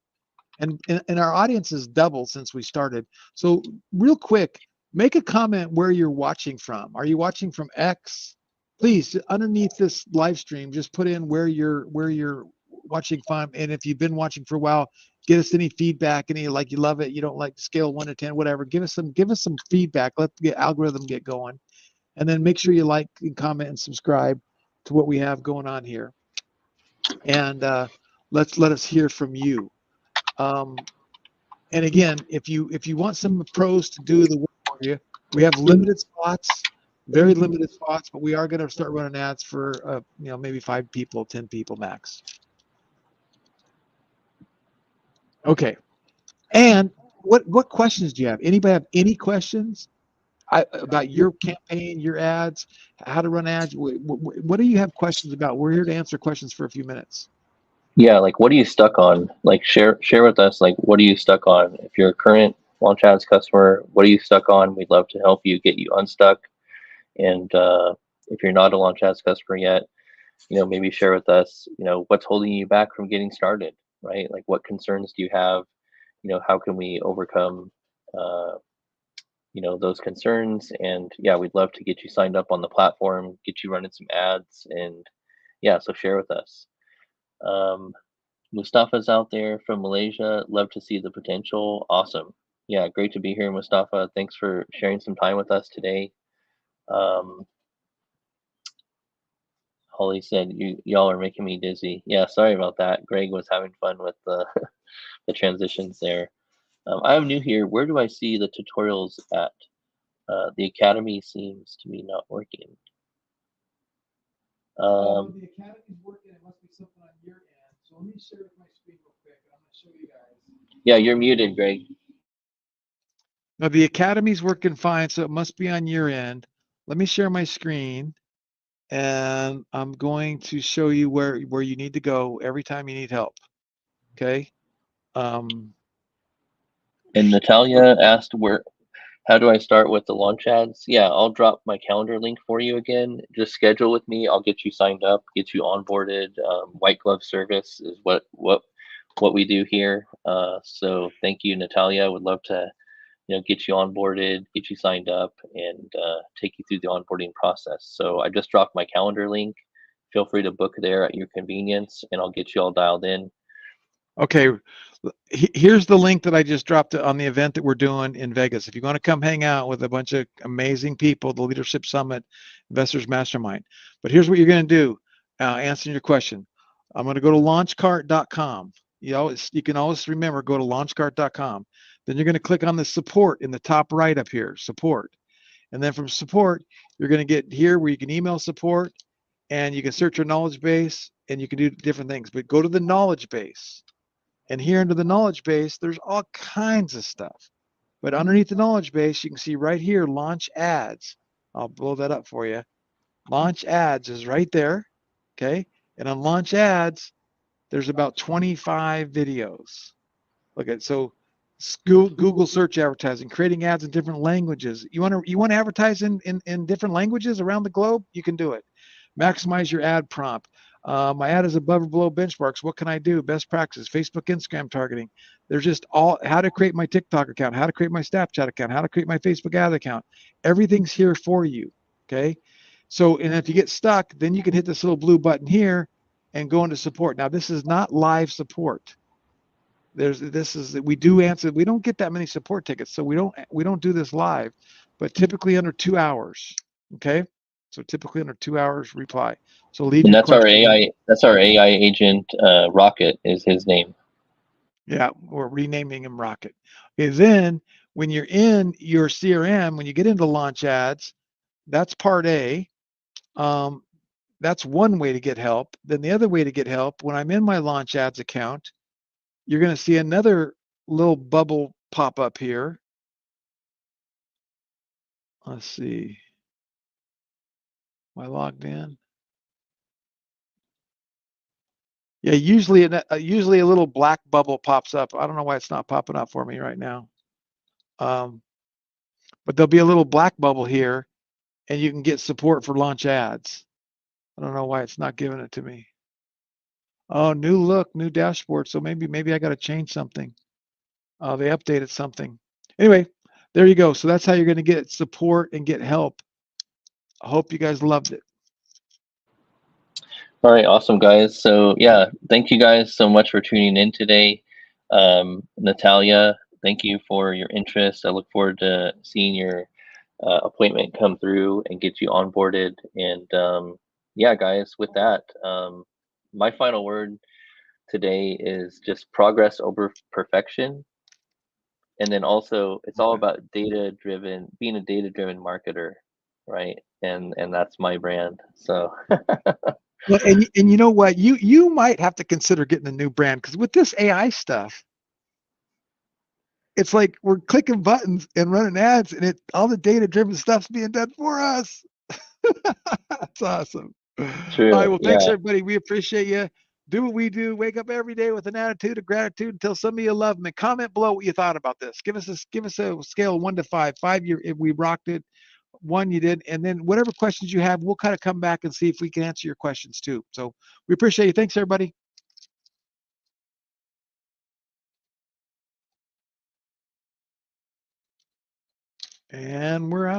and our audience has doubled since we started. So real quick, make a comment where you're watching from. Are you watching from X? Please, underneath this live stream, just put in where you're watching from, and if you've been watching for a while, give us any feedback, any like you love it, you don't like, scale 1 to 10, whatever. Give us some feedback. Let the algorithm get going, and then make sure you like and comment and subscribe to what we have going on here. And let us hear from you. And again, if you want some pros to do the work for you, we have limited spots, very limited spots, but we are going to start running ads for maybe 5 people, 10 people max. Okay. And what questions do you have? Anybody have any questions about your campaign, your ads, how to run ads? What do you have questions about? We're here to answer questions for a few minutes. Yeah, like what are you stuck on? Like share with us, like what are you stuck on? If you're a current Launch Ads customer, what are you stuck on? We'd love to help you get you unstuck. And if you're not a Launch Ads customer yet, maybe share with us, what's holding you back from getting started, right? Like what concerns do you have? How can we overcome those concerns? And yeah, we'd love to get you signed up on the platform, get you running some ads, and yeah, so share with us. Mustafa's out there from Malaysia. Love to see the potential. Awesome. Yeah, great to be here, Mustafa. Thanks for sharing some time with us today. Holly said, y'all are making me dizzy. Yeah, sorry about that. Greg was having fun with the, the transitions there. I'm new here. Where do I see the tutorials at? The Academy seems to be not working. The Academy's working. It must be something on your end. So let me share my screen real quick. I'm going to show you guys. Yeah, you're muted, Greg. Now the Academy's working fine, so it must be on your end. Let me share my screen, and I'm going to show you where you need to go every time you need help. Okay. And Natalia asked how do I start with the launch ads? Yeah, I'll drop my calendar link for you again. Just schedule with me. I'll get you signed up, get you onboarded. White glove service is what we do here. So thank you, Natalia. Would love to get you onboarded, get you signed up, and take you through the onboarding process. So I just dropped my calendar link. Feel free to book there at your convenience, and I'll get you all dialed in. Okay, here's the link that I just dropped on the event that we're doing in Vegas. If you want to come hang out with a bunch of amazing people, the Leadership Summit Investors Mastermind. But here's what you're going to do, answering your question. I'm going to go to launchcart.com. You can always remember, go to launchcart.com. Then you're going to click on the support in the top right up here, support. And then from support, you're going to get here where you can email support, and you can search your knowledge base, and you can do different things. But go to the knowledge base. And here under the knowledge base, there's all kinds of stuff. But underneath the knowledge base, you can see right here, launch ads. I'll blow that up for you. Launch ads is right there. Okay. And on launch ads, there's about 25 videos. Look at, so Google search advertising, creating ads in different languages. You want to advertise in different languages around the globe? You can do it. Maximize your ad prompt. My ad is above or below benchmarks. What can I do? Best practices, Facebook, Instagram targeting. There's just all how to create my TikTok account, how to create my Snapchat account, how to create my Facebook ad account. Everything's here for you. Okay. So, and if you get stuck, then you can hit this little blue button here and go into support. Now, this is not live support. We do answer. We don't get that many support tickets, so we don't do this live, but typically under 2 hours. Okay. So typically under 2 hours reply. So leave And your that's our question. AI. That's our AI agent. Rocket is his name. Yeah, we're renaming him Rocket. Okay, then when you're in your CRM, when you get into launch ads, that's part A. That's one way to get help. Then the other way to get help, when I'm in my launch ads account, you're going to see another little bubble pop up here. Let's see. Am I logged in? Yeah, usually a little black bubble pops up. I don't know why it's not popping up for me right now. But there'll be a little black bubble here, and you can get support for launch ads. I don't know why it's not giving it to me. Oh, new look, new dashboard. So maybe I got to change something. They updated something. Anyway, there you go. So that's how you're going to get support and get help. I hope you guys loved it. All right, awesome, guys. So yeah, thank you guys so much for tuning in today. Natalia, thank you for your interest. I look forward to seeing your appointment come through and get you onboarded. And yeah, guys, with that, my final word today is just progress over perfection. And then also, it's all about data-driven, being a data-driven marketer, right? And that's my brand. So. Well, and you know what? You might have to consider getting a new brand, because with this AI stuff, it's like we're clicking buttons and running ads, and all the data-driven stuff's being done for us. That's awesome. True. All right. Well, thanks Yeah. everybody. We appreciate you. Do what we do. Wake up every day with an attitude of gratitude until somebody you love them. And comment below what you thought about this. Give us a scale of 1 to 5. 5, if we rocked it. 1, you did. And then whatever questions you have, we'll kind of come back and see if we can answer your questions too. So we appreciate you. Thanks everybody. And we're out of